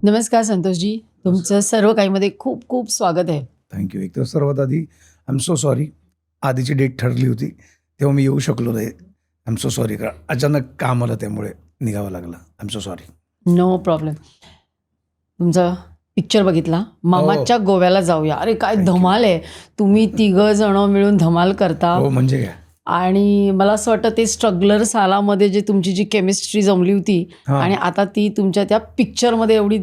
नमस्कार संतोषजी, तुमचं सर्व काहीमध्ये खूप खूप स्वागत आहे. थँक्यू. एक तर सर्वात आधी आय एम सो सॉरी, आधीची डेट ठरली होती तेव्हा मी येऊ शकलो नाही. I am so sorry. का अचानक काम आलं त्यामुळे निघावं लागलं. I am so sorry. No problem. तुमचा पिक्चर बघितला, मामाच्या गोव्याला जाऊया. अरे काय Thank you. धमाल आहे. तुम्ही तिघं जण मिळून धमाल करता. हो म्हणजे काय. आणि मला असं वाटतं ते स्ट्रगलर सालामध्ये जे तुमची जी केमिस्ट्री जमली होती हां. आणि आता ती तुमच्या त्या पिक्चरमध्ये एवढी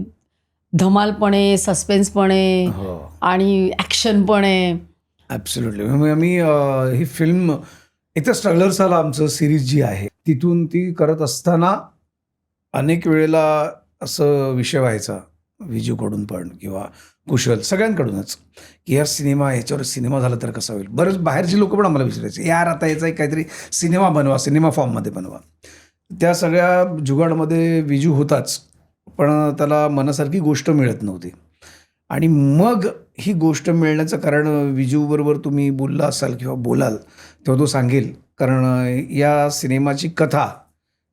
धमालपणे, सस्पेन्सपणे हो आणि ॲक्शनपणे. ॲब्सोल्युटली. मी ही फिल्म एक तर स्ट्रगलर्स आला आमचं सिरीज जी आहे तिथून ती करत असताना अनेक वेळेला असं विषय व्हायचा विजूकडून पण किंवा कुशल सगळ्यांकडूनच की यार ह्याच्यावर सिनेमा झाला तर कसा होईल. बरेच बाहेरची लोक पण आम्हाला विचारायचे यार आता याचा एक काहीतरी सिनेमा बनवा, सिनेमा फॉर्ममध्ये बनवा. त्या सगळ्या जुगाडमध्ये विजू होताच पण त्याला मनासारखी गोष्ट मिळत नव्हती. आणि मग ही गोष्ट मिळण्याचं कारण विजूबरोबर तुम्ही बोलला असाल किंवा बोलाल तेव्हा तो सांगेल. कारण या सिनेमाची कथा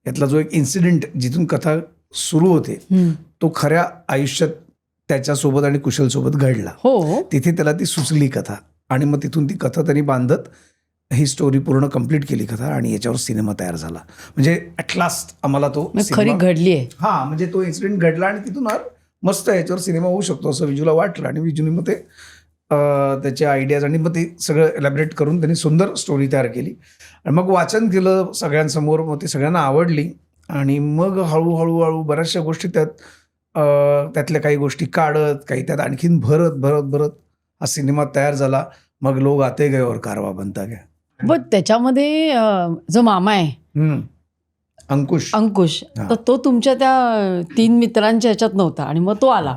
यातला जो एक इन्सिडेंट जिथून कथा सुरू होते तो खऱ्या आयुष्यात त्याच्यासोबत आणि कुशलसोबत घडला. हो. तिथे त्याला ती सुचली कथा आणि मग तिथून ती कथा त्यांनी बांधत ही स्टोरी पूर्ण कंप्लीट केली कथा आणि याच्यावर सिनेमा तयार झाला. म्हणजे ॲट लास्ट आम्हाला तो खरी घडली आहे. हां म्हणजे तो इन्सिडेंट घडला आणि तिथून मस्त याच्यावर सिनेमा होऊ शकतो असं विजूला वाटलं आणि विजूने मग ते त्याचे आयडियाज आणि मग ते सगळं एलॅबरेट करून त्यांनी सुंदर स्टोरी तयार केली आणि मग वाचन केलं सगळ्यांसमोर. मग ती सगळ्यांना आवडली आणि मग हळूहळू बऱ्याचशा गोष्टी त्यातल्या काही गोष्टी काढत काही त्यात आणखीन भरत हा सिनेमा तयार झाला. मग लोक आते गए और कारवा बनता गया. पण त्याच्यामध्ये जो मामा आहे अंकुश तर तो तुमच्या त्या 3 मित्रांच्या ह्याच्यात नव्हता आणि मग तो आला.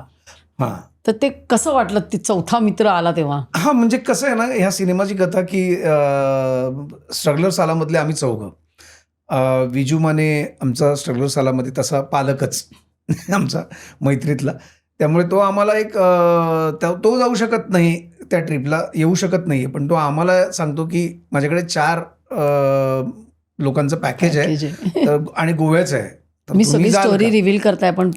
हां तर ते कसं वाटलं ते चौथा मित्र आला तेव्हा? हां म्हणजे कसं आहे ना ह्या सिनेमाची कथा की स्ट्रगलर सालामधले आम्ही चौघं. विजू माने आमचा स्ट्रगलर सालामध्ये तसा पालकच आमचा मैत्रीतला. त्यामुळे तो आम्हाला तो जाऊ शकत नाही त्या ट्रिपला, येऊ शकत नाही पण तो आम्हाला सांगतो की माझ्याकडे 4 लोकांचं पॅकेज आहे आणि गोव्याचं आहे. मी सगळी स्टोरी रिव्हील करताय पण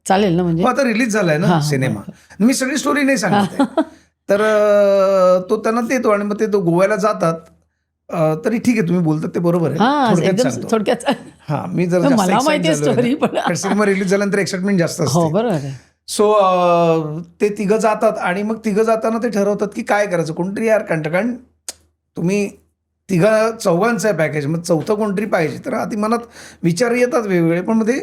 चालेल ना? म्हणजे आता रिलीज झालाय ना सिनेमा. मी सगळी स्टोरी नाही सांगत आहे. तर तो त्यांना देतो आणि मग ते गोव्याला जातात. तरी ठीक आहे तुम्ही बोलतात ते बरोबर आहे. थोडक्यात हां मी जर मला माहिती आहे स्टोरी पण सिनेमा रिलीज झाल्यानंतर एक्साइटमेंट जास्त असते. हो बरोबर आहे. सो ते तिघं जातात आणि मग तिघं जाताना ते ठरवतात की काय करायचं. कोणतरी यार कारण तुम्ही चौघांचं आहे पॅकेज मग चौथं कोणतरी पाहिजे. तर आधी मनात विचार येतात वेगवेगळे पण मध्ये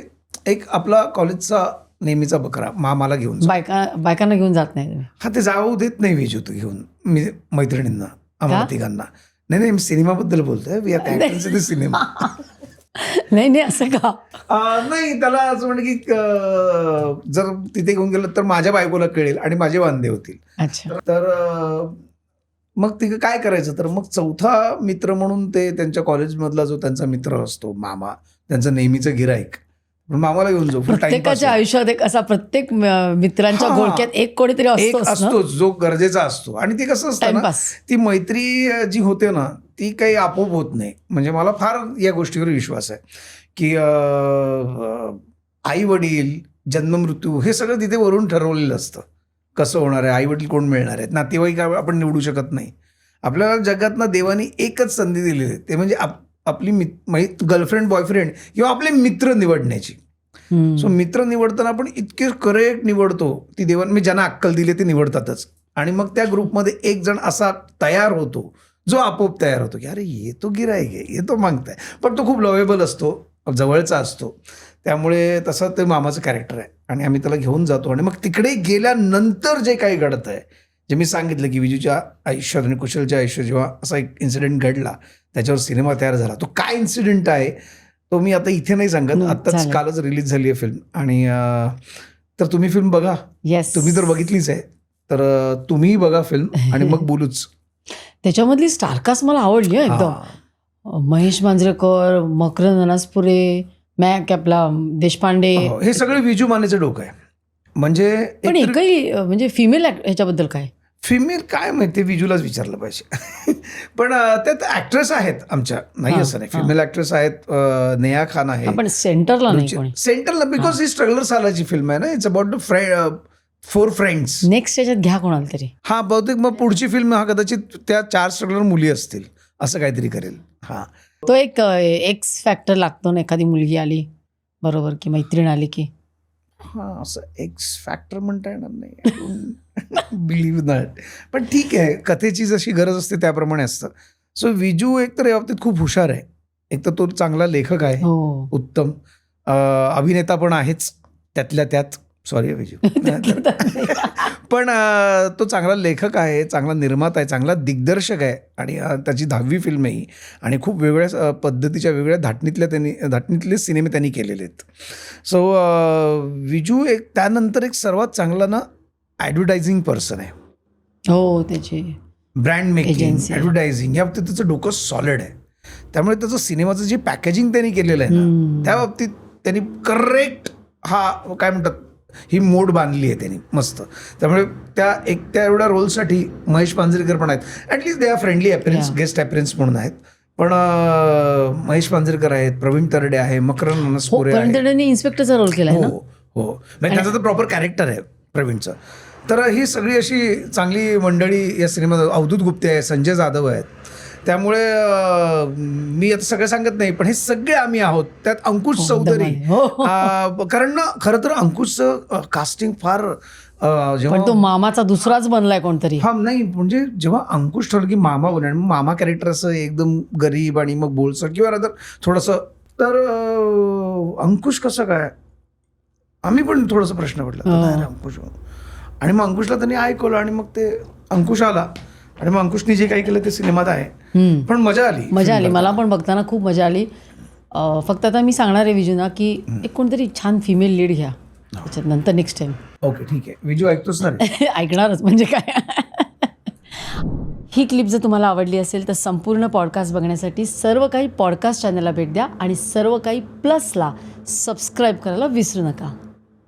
एक आपला कॉलेजचा नेहमीचा बकरा मामाला घेऊन बायकांना घेऊन जात नाही. हा ते जाऊ देत नाही विजू तो घेऊन मी मैत्रिणींना आम्हाला तिघांना. नाही मी सिनेमाबद्दल बोलतोय. सिनेमा नाही असं का नाही त्याला असं म्हणजे की जर तिथे घेऊन गेलं तर माझ्या बायकोला कळेल आणि माझे वांदे होतील. अच्छा. तर मग तिघं काय करायचं. तर मग चौथा मित्र म्हणून ते त्यांच्या कॉलेजमधला जो त्यांचा मित्र असतो मामा त्यांचं नेहमीचं गिराईक मामाला घेऊन जाऊ. प्रत्येकाच्या आयुष्यात एक असा प्रत्येक मित्रांच्या घोळक्यात एक कोणीतरी असतो जो गरजेचा असतो. आणि ते कसं असतं ना ती मैत्री जी होते ना ती काही आपोआप होत नाही. म्हणजे मला फार या गोष्टीवर विश्वास आहे की आई वडील जन्म मृत्यू हे सगळं तिथे वरून ठरवलेलं असतं. कसं होणार आहे, आई वडील कोण मिळणार आहेत, नातेवाईक आपण निवडू शकत नाही. आपल्याला जगातनं देवानी एकच संधी दिलेली आहे ते म्हणजे आपली गर्लफ्रेंड बॉयफ्रेंड किंवा आपले मित्र निवडण्याची. सो मित्र निवडताना आपण इतके करेक्ट निवडतो ती देवाने मी ज्यांना अक्कल दिली ते निवडतातच. आणि मग त्या ग्रुपमध्ये एक जण असा तयार होतो जो आपोआप तयार होतो की अरे येतो गिराईक आहे येतो मागताय पण तो खूप लवेबल असतो जवळचा असतो. त्यामुळे तसं ते मामाचं कॅरेक्टर आहे आणि आम्ही त्याला घेऊन जातो. आणि मग तिकडे गेल्यानंतर जे काही घडत आहे जे मी सांगितलं की विजूच्या आयुष्यात आणि कुशलच्या आयुष्यात जेव्हा असा एक इन्सिडेंट घडला त्याच्यावर सिनेमा तयार झाला. तो काय इन्सिडेंट आहे तो मी आता इथे नाही सांगत. आत्ताच कालच रिलीज झाली आहे फिल्म. आणि तर तुम्ही फिल्म बघा. तुम्ही तर बघितलीच आहे तर तुम्हीही बघा फिल्म आणि मग बोलूच. त्याच्यामधली स्टारकास्ट मला आवडली एकदम. महेश मांजरेकर, मकरंद अनासपुरे, मॅक आपला देशपांडे हे सगळे विजू मानेचं डोकं आहे. म्हणजे पण एकही म्हणजे फिमेल ह्याच्याबद्दल काय फिमेल काय माहिती विजूलाच विचारलं पाहिजे. पण त्यात ॲक्ट्रेस आहेत आमच्या, नाही असं नाही, फिमेल ॲक्ट्रेस आहेत. नेहा खान आहे. पण सेंटरला नाही कोणी. सेंटरला बिकॉज ही स्ट्रगलर सालाची फिल्म आहे ना. It's about the 4 friends. Next याच्यात घ्या कोणाला तरी. हा बहुतेक मग पुढची फिल्म हा कदाचित त्या 4 स्ट्रगलर मुली असतील असं काहीतरी करेल. हा तो एक एक्स फॅक्टर लागतो ना, एखादी मुलगी आली बरोबर की मैत्रीण आली की. हा असं एक्स फॅक्टर म्हणता येणार नाही, बिलीव्ह नॉट. पण ठीक आहे, कथेची जशी गरज असते त्याप्रमाणे असतं. सो विजू एक तर या बाबतीत खूप हुशार आहे. एक तर तो चांगला लेखक आहे, हो. उत्तम अभिनेता पण आहेच त्यातल्या त्यात. सॉरी विजू. पण तो चांगला लेखक आहे, चांगला निर्माता आहे, चांगला दिग्दर्शक आहे. आणि त्याची 10वी फिल्म आहे आणि खूप वेगळ्या पद्धतीच्या वेगळ्या धाटणीतले सिनेमे त्यांनी केलेले आहेत. सो विजू एक त्यानंतर एक सर्वात चांगला ना ॲडव्हर्टायझिंग पर्सन आहे. हो, त्याची ब्रँड मेकिंग, Agency. ॲडव्हर्टायझिंग या बाबतीत त्याचं डोकं सॉलिड आहे. त्यामुळे त्याचं सिनेमाचं जे पॅकेजिंग त्यांनी केलेलं आहे ना, त्या बाबतीत त्यांनी करेक्ट काय म्हणतात ही मोड बांधली आहे त्यांनी मस्त. त्यामुळे त्या एवढ्या रोलसाठी महेश पांजरेकर पण आहेत. At least they are friendly appearance, guest appearance म्हणून आहेत. पण महेश पांजरेकर आहेत, प्रवीण तरडे आहे, मकरंद अनसपुरे आहे. प्रवीण तरडेने इन्स्पेक्टरचा रोल केला ना. हो, म्हणजे त्याचं तर प्रॉपर कॅरेक्टर आहे प्रवीणचं. तर ही सगळी अशी चांगली मंडळी या सिनेमात, अवधूत गुप्ते आहे, संजय जाधव आहेत. त्यामुळे मी आता सगळं सांगत नाही, पण हे सगळे आम्ही आहोत. त्यात अंकुश चौधरी, कारण ना खरं तर अंकुशचं कास्टिंग फार जेव्हा तो मामाचा दुसराच बनलाय कोणतरी. हा नाही, म्हणजे जेव्हा अंकुश ठरलं की मामा बनणार, मामा कॅरेक्टर असं एकदम गरीब आणि मग बोलसं किंवा रादर थोडंसं, तर अंकुश कसं काय, आम्ही पण थोडंसं प्रश्न पडला अंकुश. आणि मग अंकुशला त्यांनी ऐकवलं आणि मग ते अंकुश आला आणि मग अंकुशने जे काही केलं ते सिनेमात आहे. पण मजा आली मला पण बघताना खूप मजा आली. फक्त आता मी सांगणार आहे विजूना की एक कोणतरी छान फिमेल लीड घ्या त्याच्यात नंतर नेक्स्ट टाइम. ओके ठीक आहे विजू, ऐकतोच ना रे. ऐकणारच म्हणजे काय. ही क्लिप जर तुम्हाला आवडली असेल तर संपूर्ण पॉडकास्ट बघण्यासाठी सर्व काही पॉडकास्ट चॅनलला भेट द्या आणि सर्व काही प्लसला सबस्क्राईब करायला विसरू नका.